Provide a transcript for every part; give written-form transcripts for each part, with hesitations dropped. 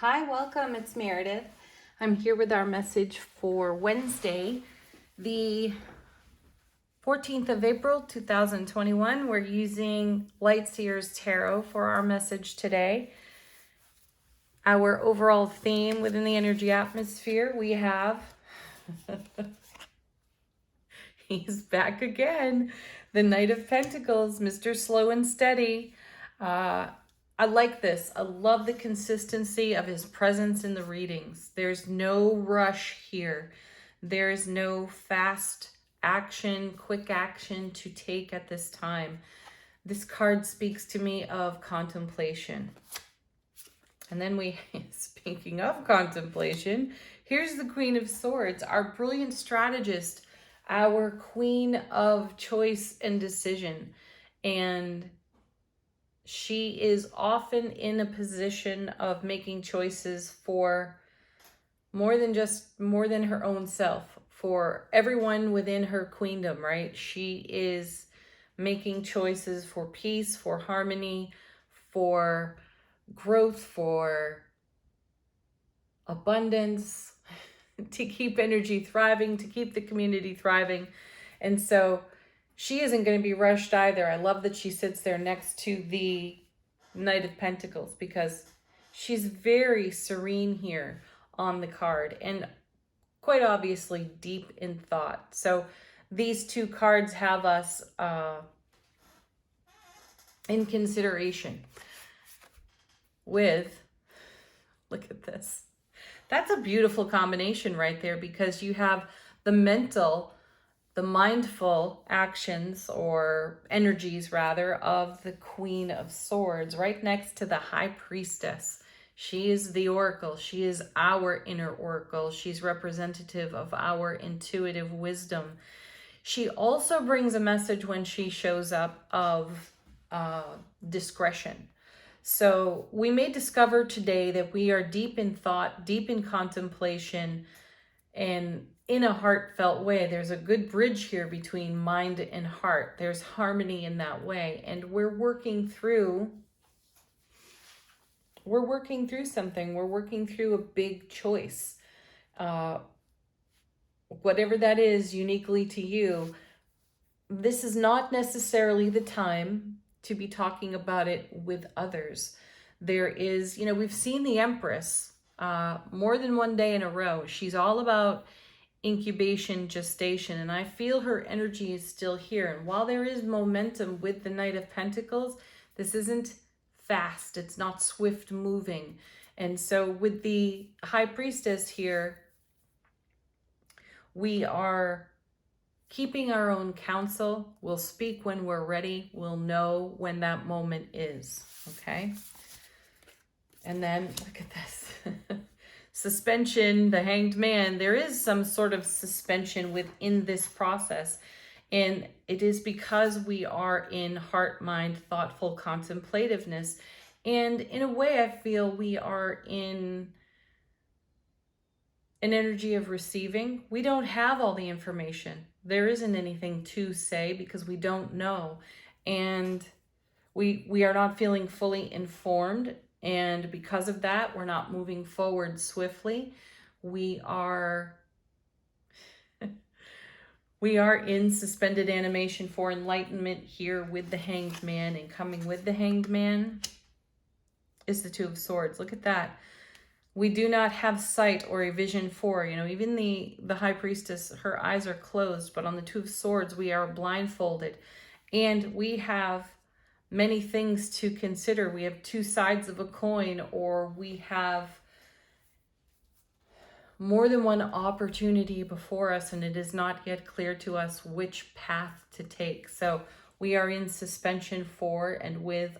Hi, welcome. It's Meredith. I'm here with our message for Wednesday, the 14th of April, 2021. We're using Lightseer's Tarot for our message today. Our overall theme within the energy atmosphere, we have, he's back again, the Knight of Pentacles, Mr. Slow and Steady. I like this. I love the consistency of his presence in the readings. There's no rush here. There's no fast action, quick action to take at this time. This card speaks to me of contemplation. And then speaking of contemplation, here's the Queen of Swords, our brilliant strategist, our queen of choice and decision. And she is often in a position of making choices for more than her own self, for everyone within her queendom, right? She is making choices for peace, for harmony, for growth, for abundance, to keep energy thriving, to keep the community thriving. And so she isn't going to be rushed either. I love that she sits there next to the Knight of Pentacles because she's very serene here on the card and quite obviously deep in thought. So these two cards have us in consideration with, look at this. That's a beautiful combination right there because you have the mental, the mindful actions or energies rather of the Queen of Swords right next to the High Priestess. She is the oracle. She is our inner oracle. She's representative of our intuitive wisdom. She also brings a message when she shows up of discretion. So we may discover today that we are deep in thought, deep in contemplation, and in a heartfelt way. There's a good bridge here between mind and heart. There's harmony in that way. And we're working through something. We're working through a big choice. Whatever that is uniquely to you, this is not necessarily the time to be talking about it with others. There is, we've seen the Empress more than one day in a row. She's all about incubation, gestation, and I feel her energy is still here. And while there is momentum with the Knight of Pentacles, this isn't fast. It's not swift moving. And so with the High Priestess here, we are keeping our own counsel. We'll speak when we're ready. We'll know when that moment is, okay? And then, look at this. Suspension, the Hanged Man. There is some sort of suspension within this process. And it is because we are in heart, mind, thoughtful contemplativeness. And in a way, I feel we are in an energy of receiving. We don't have all the information. There isn't anything to say because we don't know. And we are not feeling fully informed. And because of that, we're not moving forward swiftly. We are in suspended animation for enlightenment here with the Hanged Man, and coming with the Hanged Man is the Two of Swords. Look at that. We do not have sight or a vision for, even the High Priestess, her eyes are closed, but on the Two of Swords, we are blindfolded. And we have many things to consider. We have two sides of a coin, or we have more than one opportunity before us, and it is not yet clear to us which path to take. So we are in suspension for and with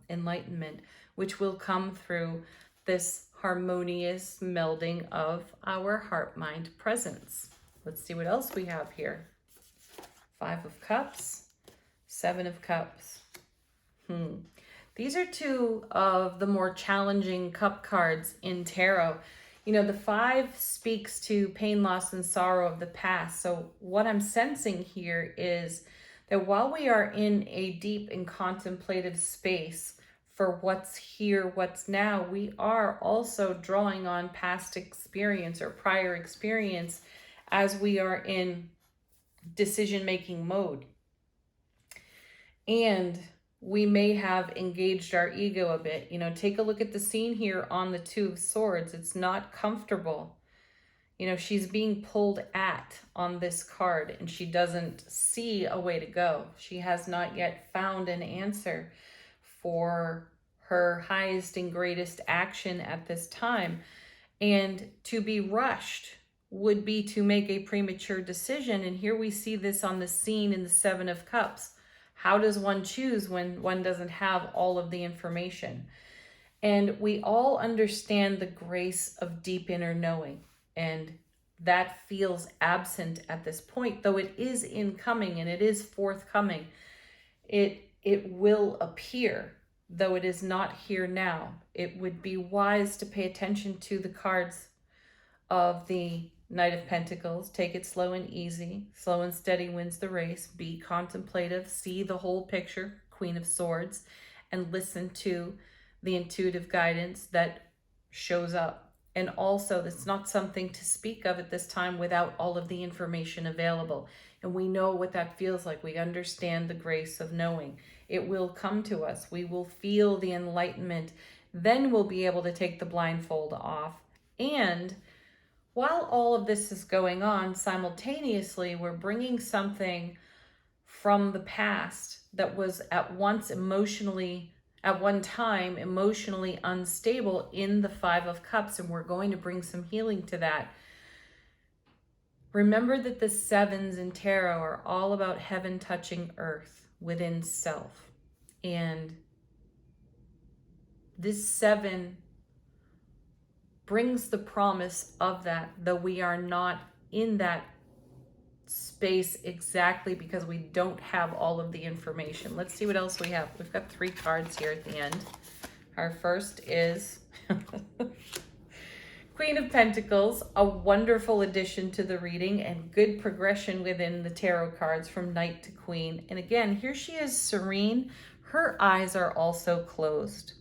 enlightenment, which will come through this harmonious melding of our heart-mind presence. Let's see what else we have here. Five of Cups, Seven of Cups. These are two of the more challenging cup cards in tarot. The Five speaks to pain, loss, and sorrow of the past. So what I'm sensing here is that while we are in a deep and contemplative space for what's here, what's now, we are also drawing on past experience or prior experience as we are in decision-making mode. And we may have engaged our ego a bit. You know, take a look at the scene here on the Two of Swords. It's not comfortable. You know, she's being pulled at on this card and she doesn't see a way to go. She has not yet found an answer for her highest and greatest action at this time. And to be rushed would be to make a premature decision. And here we see this on the scene in the Seven of Cups. How does one choose when one doesn't have all of the information? And we all understand the grace of deep inner knowing. And that feels absent at this point, though it is incoming and it is forthcoming. It will appear, though it is not here now. It would be wise to pay attention to the cards of the Knight of Pentacles. Take it slow and easy. Slow and steady wins the race. Be contemplative. See the whole picture, Queen of Swords, and listen to the intuitive guidance that shows up. And also, that's not something to speak of at this time without all of the information available. And we know what that feels like. We understand the grace of knowing. It will come to us. We will feel the enlightenment. Then we'll be able to take the blindfold off. And while all of this is going on, simultaneously, we're bringing something from the past that was at one time emotionally unstable in the Five of Cups, and we're going to bring some healing to that. Remember that the sevens in tarot are all about heaven touching earth within self. And this seven brings the promise of that, though we are not in that space exactly because we don't have all of the information. Let's see what else we have. We've got 3 cards here at the end. Our first is Queen of Pentacles, a wonderful addition to the reading and good progression within the tarot cards from Knight to Queen. And again, here she is serene. Her eyes are also closed.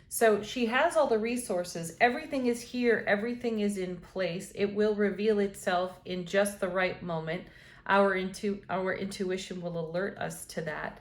So she has all the resources. Everything is here. Everything is in place. It will reveal itself in just the right moment. Our intuition will alert us to that.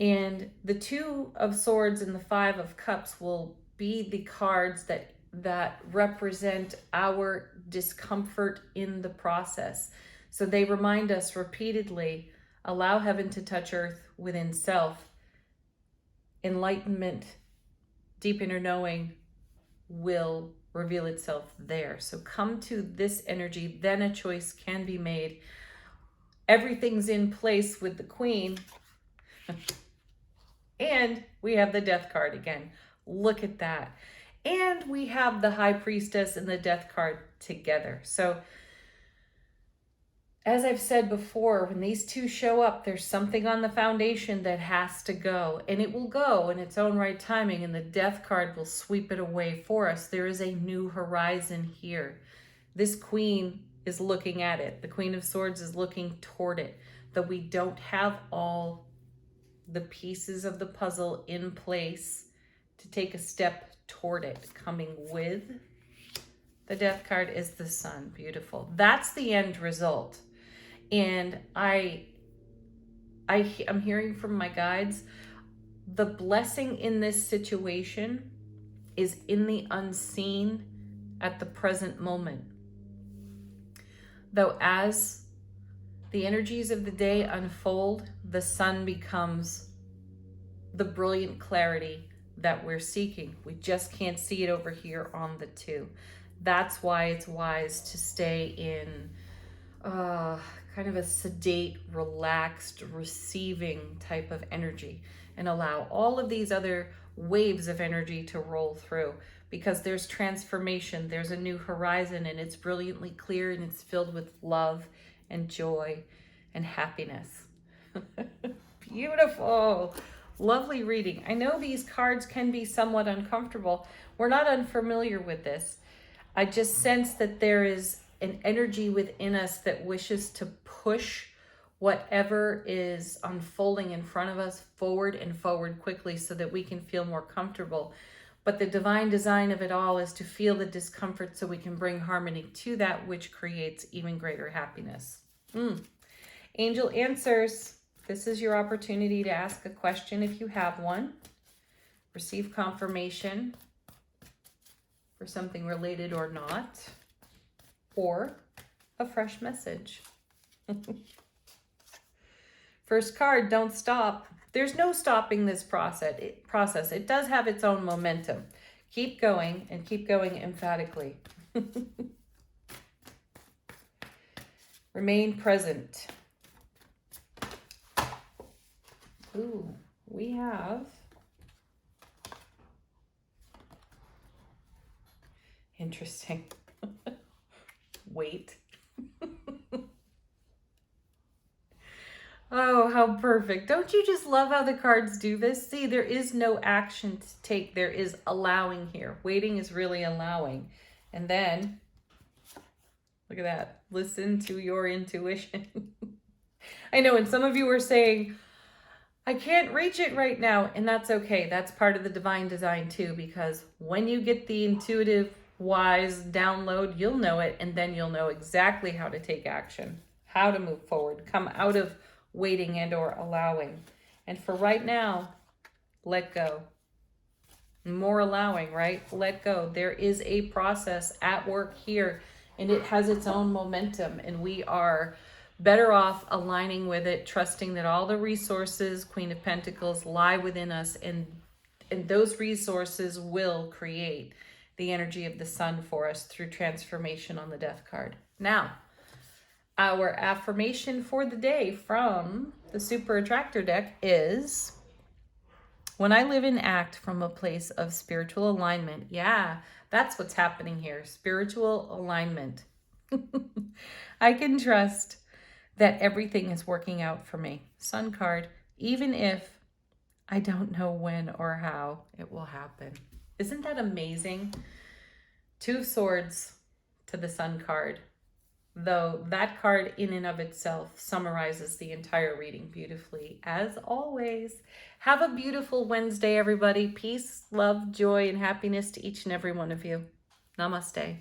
And the Two of Swords and the Five of Cups will be the cards that represent our discomfort in the process. So they remind us repeatedly, allow heaven to touch earth within self. Enlightenment, deep inner knowing will reveal itself there. So come to this energy, then a choice can be made. Everything's in place with the Queen. And we have the Death card again. Look at that. And we have the High Priestess and the Death card together. So as I've said before, when these two show up, there's something on the foundation that has to go, and it will go in its own right timing, and the Death card will sweep it away for us. There is a new horizon here. This Queen is looking at it. The Queen of Swords is looking toward it, though we don't have all the pieces of the puzzle in place to take a step toward it. Coming with the Death card is the Sun. Beautiful. That's the end result. And I'm hearing from my guides, the blessing in this situation is in the unseen at the present moment. Though as the energies of the day unfold, the Sun becomes the brilliant clarity that we're seeking. We just can't see it over here on the Two. That's why it's wise to stay in kind of a sedate, relaxed, receiving type of energy and allow all of these other waves of energy to roll through, because there's transformation, there's a new horizon, and it's brilliantly clear and it's filled with love and joy and happiness. Beautiful. Lovely reading. I know these cards can be somewhat uncomfortable. We're not unfamiliar with this. I just sense that there is an energy within us that wishes to push whatever is unfolding in front of us forward and forward quickly so that we can feel more comfortable. But the divine design of it all is to feel the discomfort so we can bring harmony to that which creates even greater happiness. Angel answers. This is your opportunity to ask a question if you have one. Receive confirmation for something related or not, or a fresh message. First card, don't stop. There's no stopping this process. It does have its own momentum. Keep going and keep going emphatically. Remain present. Ooh, we have interesting. Wait. Oh, how perfect. Don't you just love how the cards do this? See, there is no action to take. There is allowing here. Waiting is really allowing. And then, look at that. Listen to your intuition. I know, and some of you are saying, I can't reach it right now. And that's okay. That's part of the divine design too, because when you get the intuitive, wise download, you'll know it. And then you'll know exactly how to take action, how to move forward, come out of waiting and or allowing. And for right now, let go. More allowing, right? Let go. There is a process at work here, and it has its own momentum, and we are better off aligning with it, trusting that all the resources, Queen of Pentacles, lie within us, and those resources will create the energy of the sun for us through transformation on the Death card. Now, our affirmation for the day from the Super Attractor deck is, when I live and act from a place of spiritual alignment, yeah, that's what's happening here, spiritual alignment. I can trust that everything is working out for me. Sun card, even if I don't know when or how it will happen. Isn't that amazing? Two of Swords to the Sun card. Though that card in and of itself summarizes the entire reading beautifully, as always. Have a beautiful Wednesday, everybody. Peace, love, joy, and happiness to each and every one of you. Namaste.